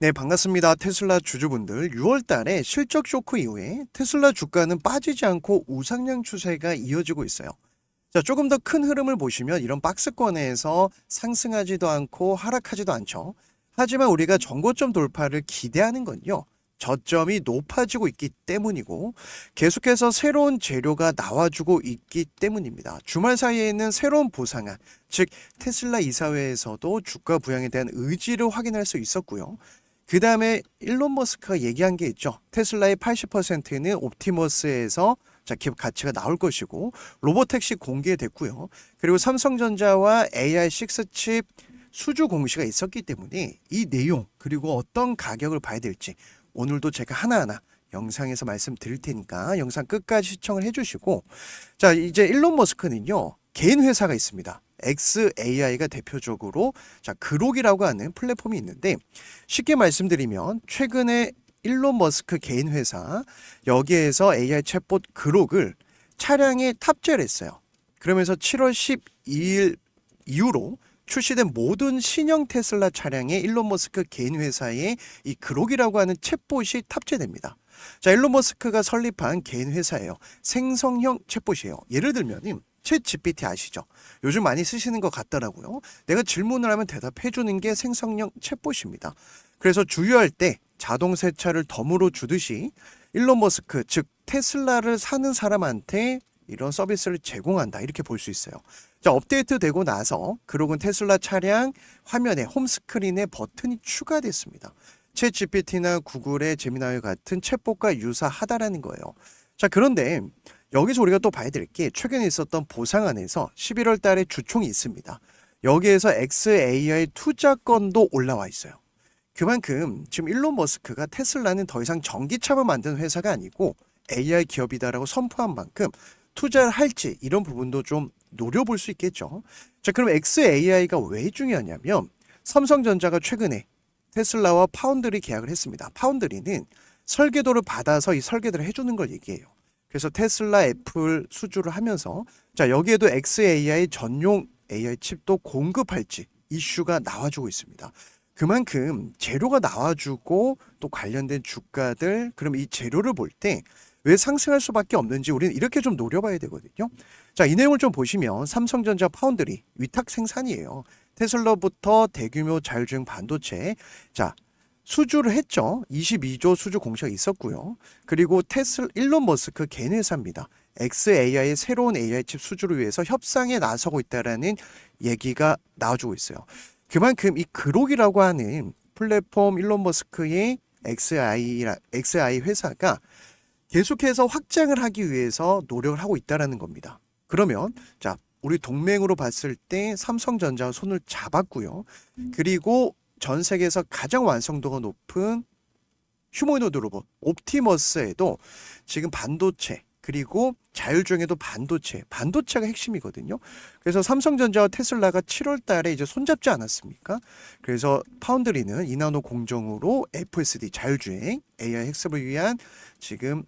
네, 반갑습니다. 테슬라 주주분들. 6월 달에 실적 쇼크 이후에 테슬라 주가는 빠지지 않고 우상향 추세가 이어지고 있어요. 자, 조금 더 큰 흐름을 보시면 이런 박스권에서 상승하지도 않고 하락하지도 않죠. 하지만 우리가 정고점 돌파를 기대하는 건요. 저점이 높아지고 있기 때문이고 계속해서 새로운 재료가 나와주고 있기 때문입니다. 주말 사이에는 새로운 보상안, 즉 테슬라 이사회에서도 주가 부양에 대한 의지를 확인할 수 있었고요. 그 다음에 일론 머스크가 얘기한 게 있죠. 테슬라의 80%는 옵티머스에서 기업 가치가 나올 것이고 로보택시 공개됐고요. 그리고 삼성전자와 AI6 칩 수주 공시가 있었기 때문에 이 내용 그리고 어떤 가격을 봐야 될지 오늘도 제가 하나하나 영상에서 말씀드릴 테니까 영상 끝까지 시청을 해주시고, 자, 이제 일론 머스크는요 개인 회사가 있습니다. xAI가 대표적으로 그록이라고 하는 플랫폼이 있는데, 쉽게 말씀드리면 최근에 일론 머스크 개인 회사 여기에서 AI 챗봇 그록을 차량에 탑재를 했어요. 그러면서 7월 12일 이후로 출시된 모든 신형 테슬라 차량에 일론 머스크 개인 회사에 이 그록이라고 하는 챗봇이 탑재됩니다. 자, 일론 머스크가 설립한 개인 회사예요. 생성형 챗봇이에요. 예를 들면 챗 GPT 아시죠? 요즘 많이 쓰시는 것 같더라고요. 내가 질문을 하면 대답해 주는 게 생성형 챗봇입니다. 그래서 주유할 때 자동 세차를 덤으로 주듯이 일론 머스크, 즉 테슬라를 사는 사람한테 이런 서비스를 제공한다, 이렇게 볼 수 있어요. 자, 업데이트 되고 나서 그록은 테슬라 차량 화면에 홈스크린에 버튼이 추가됐습니다. 챗 GPT나 구글의 제미나이 같은 챗봇과 유사하다라는 거예요. 자, 그런데 여기서 우리가 또 봐야 될 게 최근에 있었던 보상안에서 11월 달에 주총이 있습니다. 여기에서 xAI 투자건도 올라와 있어요. 그만큼 지금 일론 머스크가 테슬라는 더 이상 전기차만 만드는 회사가 아니고 AI 기업이다라고 선포한 만큼 투자를 할지 이런 부분도 좀 노려볼 수 있겠죠. 자, 그럼 xAI가 왜 중요하냐면 삼성전자가 최근에 테슬라와 파운드리 계약을 했습니다. 파운드리는 설계도를 받아서 이 설계도를 해주는 걸 얘기해요. 그래서 테슬라, 애플 수주를 하면서 자, 여기에도 xAI 전용 AI 칩도 공급할지 이슈가 나와주고 있습니다. 그만큼 재료가 나와주고 또 관련된 주가들, 그럼 이 재료를 볼 때 왜 상승할 수밖에 없는지 우리는 이렇게 좀 노려봐야 되거든요. 자, 이 내용을 좀 보시면 삼성전자 파운드리 위탁 생산이에요. 테슬라부터 대규모 자율주행 반도체, 자, 수주를 했죠. 22조 수주 공시가 있었고요. 그리고 일론 머스크 개인 회사입니다. xAI의 새로운 AI 칩 수주를 위해서 협상에 나서고 있다라는 얘기가 나와주고 있어요. 그만큼 이 그록이라고 하는 플랫폼 일론 머스크의 XAI 회사가 계속해서 확장을 하기 위해서 노력을 하고 있다라는 겁니다. 그러면 자, 우리 동맹으로 봤을 때 삼성전자와 손을 잡았고요. 그리고 전 세계에서 가장 완성도가 높은 휴머노이드 로봇 옵티머스에도 지금 반도체, 그리고 자율주행에도 반도체가 핵심이거든요. 그래서 삼성전자와 테슬라가 7월 달에 이제 손잡지 않았습니까? 그래서 파운드리는 이나노 공정으로 FSD 자율주행 AI 학습을 위한 지금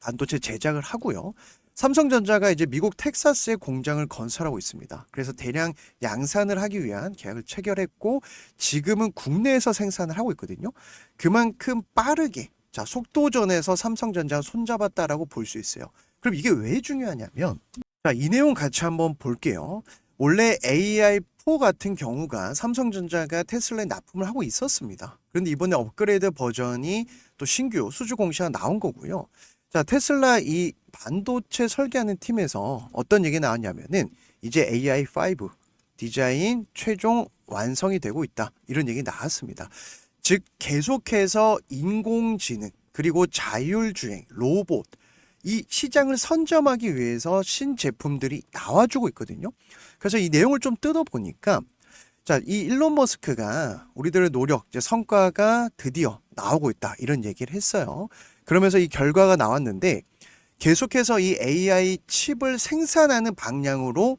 반도체 제작을 하고요. 삼성전자가 이제 미국 텍사스에 공장을 건설하고 있습니다. 그래서 대량 양산을 하기 위한 계약을 체결했고 지금은 국내에서 생산을 하고 있거든요. 그만큼 빠르게 자, 속도전에서 삼성전자가 손잡았다라고 볼 수 있어요. 그럼 이게 왜 중요하냐면 자, 이 내용 같이 한번 볼게요. 원래 AI4 같은 경우가 삼성전자가 테슬라에 납품을 하고 있었습니다. 그런데 이번에 업그레이드 버전이 또 신규 수주 공시가 나온 거고요. 자, 테슬라 이 반도체 설계하는 팀에서 어떤 얘기 나왔냐면은 이제 AI5 디자인 최종 완성이 되고 있다, 이런 얘기 나왔습니다. 즉 계속해서 인공지능 그리고 자율주행 로봇 이 시장을 선점하기 위해서 신제품들이 나와주고 있거든요. 그래서 이 내용을 좀 뜯어보니까 자, 이 일론 머스크가 우리들의 노력, 이제 성과가 드디어 나오고 있다, 이런 얘기를 했어요. 그러면서 이 결과가 나왔는데 계속해서 이 AI 칩을 생산하는 방향으로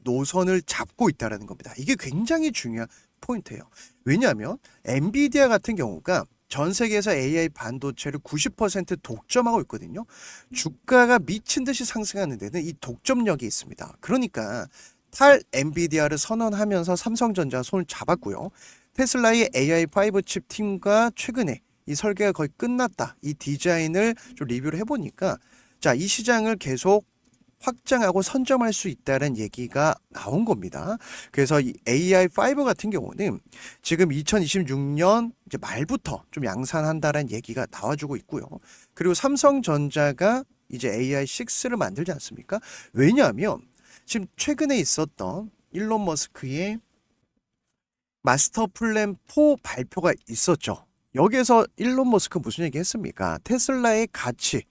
노선을 잡고 있다는 겁니다. 이게 굉장히 중요한 포인트예요. 왜냐하면 엔비디아 같은 경우가 전 세계에서 AI 반도체를 90% 독점하고 있거든요. 주가가 미친 듯이 상승하는 데는 이 독점력이 있습니다. 그러니까 탈 엔비디아를 선언하면서 삼성전자 손을 잡았고요. 테슬라의 AI5 칩 팀과 최근에 이 설계가 거의 끝났다. 이 디자인을 좀 리뷰를 해보니까 자, 이 시장을 계속 확장하고 선점할 수 있다는 얘기가 나온 겁니다. 그래서 이 AI5 같은 경우는 지금 2026년 이제 말부터 좀 양산한다는 얘기가 나와주고 있고요. 그리고 삼성전자가 이제 AI6를 만들지 않습니까? 왜냐하면 지금 최근에 있었던 일론 머스크의 마스터 플랜 4 발표가 있었죠. 여기에서 일론 머스크 무슨 얘기 했습니까? 테슬라의 가치,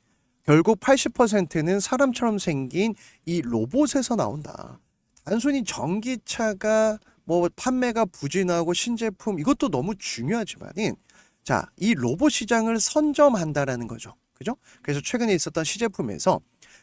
결국 80%는 사람처럼 생긴 이 로봇에서 나온다. 단순히 전기차가 뭐 판매가 부진하고 신제품 이것도 너무 중요하지만은 자, 이 로봇 시장을 선점한다라는 거죠. 그죠? 그래서 최근에 있었던 시제품에서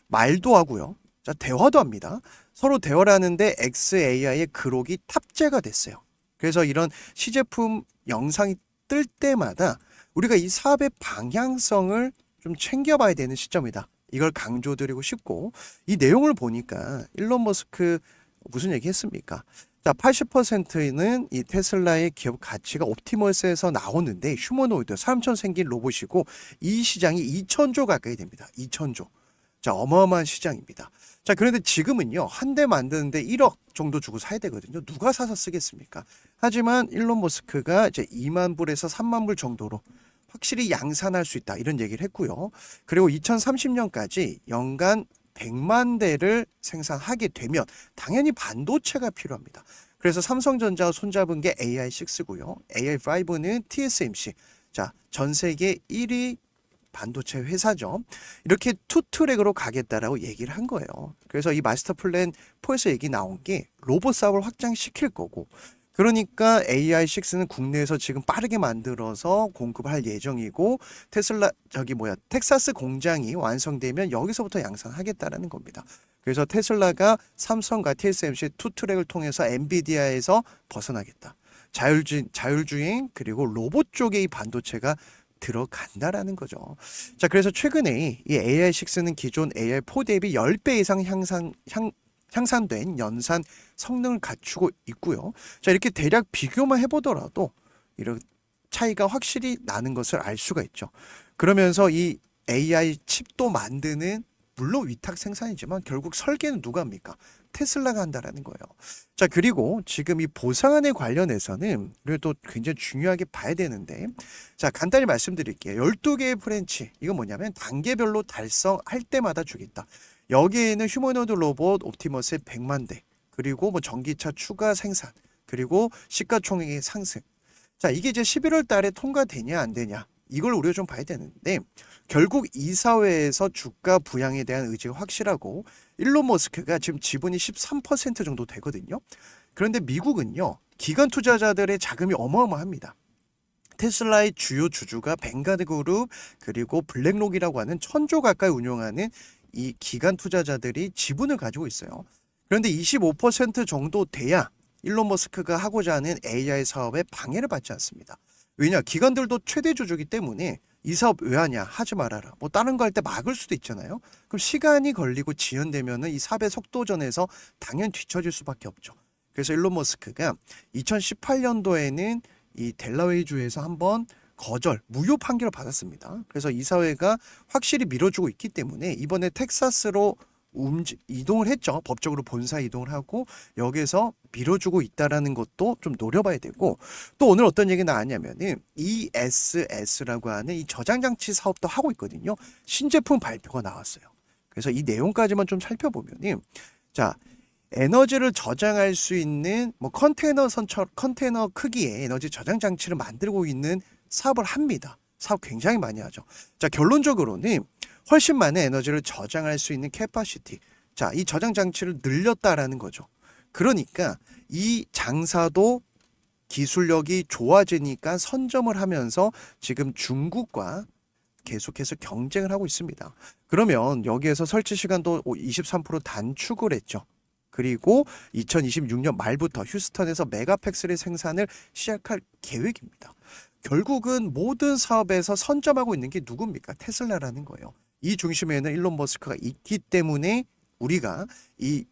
말도 하고요. 자, 대화도 합니다. 서로 대화를 하는데 XAI의 그록이 탑재가 됐어요. 그래서 이런 시제품 영상이 뜰 때마다 우리가 이 사업의 방향성을 좀 챙겨봐야 되는 시점이다. 이걸 강조드리고 싶고 이 내용을 보니까 일론 머스크 무슨 얘기 했습니까? 자, 80%는 이 테슬라의 기업 가치가 옵티머스에서 나오는데 휴머노이드, 사람처럼 생긴 로봇이고 이 시장이 2천조 가까이 됩니다. 2천조. 자, 어마어마한 시장입니다. 자, 그런데 지금은요, 한 대 만드는데 1억 정도 주고 사야 되거든요. 누가 사서 쓰겠습니까? 하지만 일론 머스크가 이제 2만 불에서 3만 불 정도로 확실히 양산할 수 있다. 이런 얘기를 했고요. 그리고 2030년까지 연간 100만 대를 생산하게 되면 당연히 반도체가 필요합니다. 그래서 삼성전자와 손잡은 게 AI6고요. AI5는 TSMC. 자, 전 세계 1위 반도체 회사죠. 이렇게 투 트랙으로 가겠다라고 얘기를 한 거예요. 그래서 이 마스터 플랜 4에서 얘기 나온 게 로봇 사업을 확장시킬 거고 그러니까 AI6는 국내에서 지금 빠르게 만들어서 공급할 예정이고 테슬라 텍사스 공장이 완성되면 여기서부터 양산하겠다라는 겁니다. 그래서 테슬라가 삼성과 TSMC 투 트랙을 통해서 엔비디아에서 벗어나겠다. 자율주행 그리고 로봇 쪽에 이 반도체가 들어간다라는 거죠. 자, 그래서 최근에 이 AI6는 기존 AI4 대비 10배 이상 향상된 연산 성능을 갖추고 있고요. 자, 이렇게 대략 비교만 해보더라도 이런 차이가 확실히 나는 것을 알 수가 있죠. 그러면서 이 AI 칩도 만드는 물론 위탁 생산이지만 결국 설계는 누가 합니까? 테슬라가 한다라는 거예요. 자, 그리고 지금 이 보상안에 관련해서는 그래도 굉장히 중요하게 봐야 되는데 자, 간단히 말씀드릴게요. 12개의 프랜치 이건 뭐냐면 단계별로 달성할 때마다 주겠다. 여기에는 휴머노이드 로봇 옵티머스의 100만 대 그리고 뭐 전기차 추가 생산 그리고 시가총액의 상승. 자, 이게 이제 11월 달에 통과되냐 안 되냐 이걸 우리가 좀 봐야 되는데 결국 이사회에서 주가 부양에 대한 의지가 확실하고 일론 머스크가 지금 지분이 13% 정도 되거든요. 그런데 미국은요. 기관 투자자들의 자금이 어마어마합니다. 테슬라의 주요 주주가 뱅가드 그룹 그리고 블랙록이라고 하는 1000조 가까이 운용하는 이 기관 투자자들이 지분을 가지고 있어요. 그런데 25% 정도 돼야 일론 머스크가 하고자 하는 AI 사업에 방해를 받지 않습니다. 왜냐? 기관들도 최대 주주이기 때문에 이 사업 왜 하냐? 하지 말아라. 뭐 다른 거 할 때 막을 수도 있잖아요. 그럼 시간이 걸리고 지연되면은 이 사업의 속도전에서 당연히 뒤처질 수밖에 없죠. 그래서 일론 머스크가 2018년도에는 이 델라웨이주에서 한번 무효 판결을 받았습니다. 그래서 이사회가 확실히 밀어주고 있기 때문에 이번에 텍사스로 이동을 했죠. 법적으로 본사 이동을 하고 여기에서 밀어주고 있다라는 것도 좀 노려봐야 되고 또 오늘 어떤 얘기 나왔냐면은 ESS라고 하는 이 저장장치 사업도 하고 있거든요. 신제품 발표가 나왔어요. 그래서 이 내용까지만 좀 살펴보면은 자, 에너지를 저장할 수 있는 뭐 컨테이너 크기의 에너지 저장 장치를 만들고 있는 사업을 합니다. 사업 굉장히 많이 하죠. 자, 결론적으로는 훨씬 많은 에너지를 저장할 수 있는 캐파시티. 자, 이 저장 장치를 늘렸다라는 거죠. 그러니까 이 장사도 기술력이 좋아지니까 선점을 하면서 지금 중국과 계속해서 경쟁을 하고 있습니다. 그러면 여기에서 설치 시간도 23% 단축을 했죠. 그리고 2026년 말부터 휴스턴에서 메가팩토리 생산을 시작할 계획입니다. 결국은 모든 사업에서 선점하고 있는 게 누굽니까? 테슬라라는 거예요. 이 중심에는 일론 머스크가 있기 때문에 우리가 이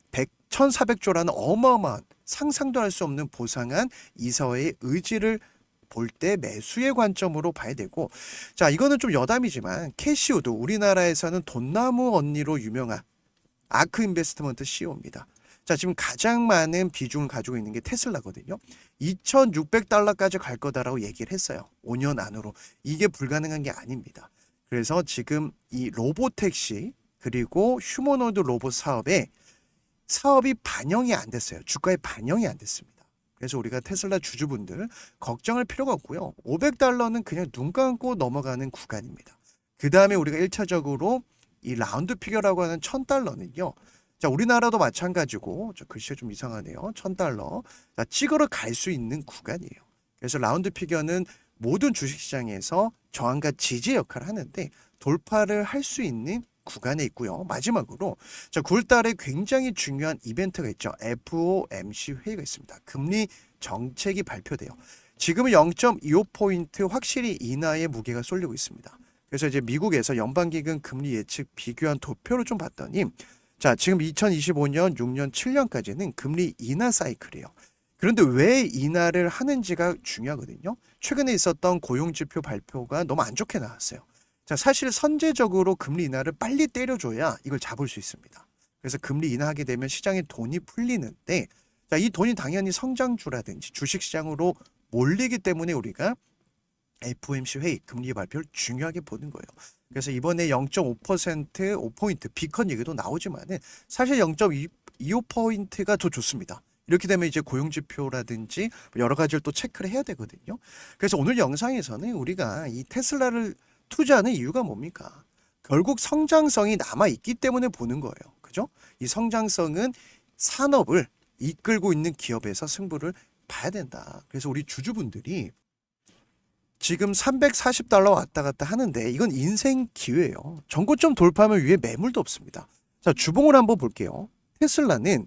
1400조라는 어마어마한 상상도 할 수 없는 보상한 이사회의 의지를 볼 때 매수의 관점으로 봐야 되고, 자, 이거는 좀 여담이지만 캐시우도 우리나라에서는 돈나무 언니로 유명한 아크 인베스트먼트 CEO입니다. 자, 지금 가장 많은 비중을 가지고 있는 게 테슬라거든요. 2,600달러까지 갈 거다라고 얘기를 했어요. 5년 안으로. 이게 불가능한 게 아닙니다. 그래서 지금 이 로보택시 그리고 휴머노이드 로봇 사업이 반영이 안 됐어요. 주가에 반영이 안 됐습니다. 그래서 우리가 테슬라 주주분들 걱정할 필요가 없고요. 500달러는 그냥 눈 감고 넘어가는 구간입니다. 그 다음에 우리가 1차적으로 이 라운드 피겨라고 하는 1,000달러는요. 자, 우리나라도 마찬가지고, 저 글씨 좀 이상하네요. 1,000달러. 자, 찍으러 갈 수 있는 구간이에요. 그래서 라운드 피겨는 모든 주식시장에서 저항과 지지 역할을 하는데 돌파를 할 수 있는 구간에 있고요. 마지막으로, 자, 9월 달에 굉장히 중요한 이벤트가 있죠. FOMC 회의가 있습니다. 금리 정책이 발표돼요. 지금은 0.25포인트 확실히 인하의 무게가 쏠리고 있습니다. 그래서 이제 미국에서 연방기금 금리 예측 비교한 도표를 좀 봤더니, 자, 지금 2025년, 6년, 7년까지는 금리 인하 사이클이에요. 그런데 왜 인하를 하는지가 중요하거든요. 최근에 있었던 고용지표 발표가 너무 안 좋게 나왔어요. 자, 사실 선제적으로 금리 인하를 빨리 때려줘야 이걸 잡을 수 있습니다. 그래서 금리 인하하게 되면 시장에 돈이 풀리는데, 자, 이 돈이 당연히 성장주라든지 주식시장으로 몰리기 때문에 우리가 FOMC 회의 금리 발표를 중요하게 보는 거예요. 그래서 이번에 0.5% 5포인트 비컨 얘기도 나오지만은 사실 0.25포인트가 더 좋습니다. 이렇게 되면 이제 고용지표라든지 여러 가지를 또 체크를 해야 되거든요. 그래서 오늘 영상에서는 우리가 이 테슬라를 투자하는 이유가 뭡니까? 결국 성장성이 남아있기 때문에 보는 거예요. 그죠? 이 성장성은 산업을 이끌고 있는 기업에서 승부를 봐야 된다. 그래서 우리 주주분들이 지금 340달러 왔다 갔다 하는데 이건 인생 기회예요. 전고점 돌파하면 위에 매물도 없습니다. 자, 주봉을 한번 볼게요. 테슬라는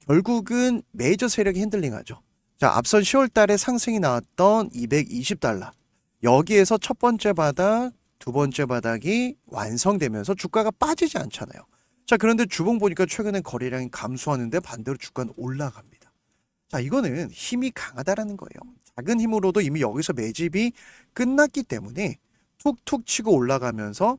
결국은 메이저 세력이 핸들링하죠. 자, 앞선 10월 달에 상승이 나왔던 220달러. 여기에서 첫 번째 바닥, 두 번째 바닥이 완성되면서 주가가 빠지지 않잖아요. 자, 그런데 주봉 보니까 최근에 거래량이 감소하는데 반대로 주가는 올라갑니다. 자, 이거는 힘이 강하다라는 거예요. 작은 힘으로도 이미 여기서 매집이 끝났기 때문에 툭툭 치고 올라가면서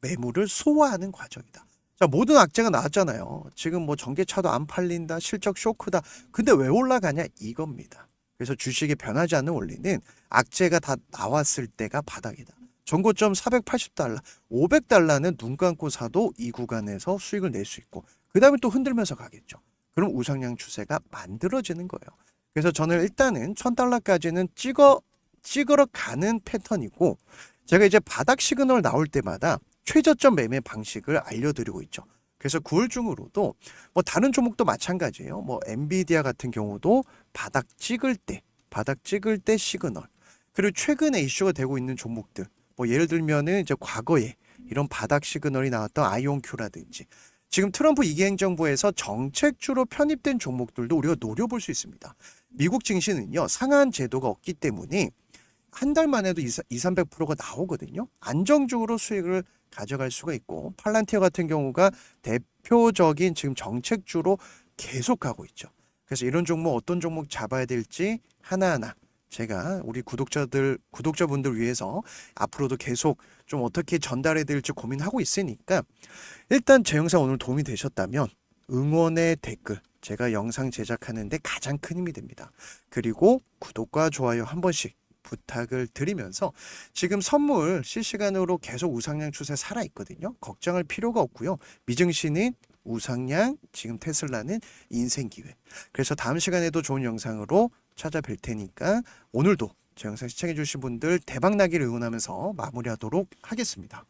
매물을 소화하는 과정이다. 자, 모든 악재가 나왔잖아요. 지금 뭐 전기차도 안 팔린다, 실적 쇼크다. 근데 왜 올라가냐? 이겁니다. 그래서 주식이 변하지 않는 원리는 악재가 다 나왔을 때가 바닥이다. 전고점 480달러, 500달러는 눈 감고 사도 이 구간에서 수익을 낼 수 있고, 그 다음에 또 흔들면서 가겠죠. 그럼 우상향 추세가 만들어지는 거예요. 그래서 저는 일단은 1,000달러까지는 찍으러 가는 패턴이고, 제가 이제 바닥 시그널 나올 때마다 최저점 매매 방식을 알려드리고 있죠. 그래서 9월 중으로도 뭐 다른 종목도 마찬가지예요. 뭐 엔비디아 같은 경우도 바닥 찍을 때 시그널. 그리고 최근에 이슈가 되고 있는 종목들. 뭐 예를 들면은 이제 과거에 이런 바닥 시그널이 나왔던 아이온큐라든지 지금 트럼프 2기 행정부에서 정책주로 편입된 종목들도 우리가 노려볼 수 있습니다. 미국 증시는요, 상한 제도가 없기 때문에 한 달 만에도 200~300%가 나오거든요. 안정적으로 수익을 가져갈 수가 있고, 팔란티어 같은 경우가 대표적인 지금 정책주로 계속 가고 있죠. 그래서 이런 종목 어떤 종목 잡아야 될지 하나하나 제가 우리 구독자분들 위해서 앞으로도 계속 좀 어떻게 전달해 드릴지 고민하고 있으니까, 일단 제 영상 오늘 도움이 되셨다면 응원의 댓글, 제가 영상 제작하는데 가장 큰 힘이 됩니다. 그리고 구독과 좋아요 한 번씩 부탁을 드리면서, 지금 선물 실시간으로 계속 우상향 추세 살아있거든요. 걱정할 필요가 없고요. 미증시는 우상향, 지금 테슬라는 인생 기회. 그래서 다음 시간에도 좋은 영상으로 찾아뵐 테니까 오늘도 제 영상 시청해 주신 분들 대박 나기를 응원하면서 마무리하도록 하겠습니다.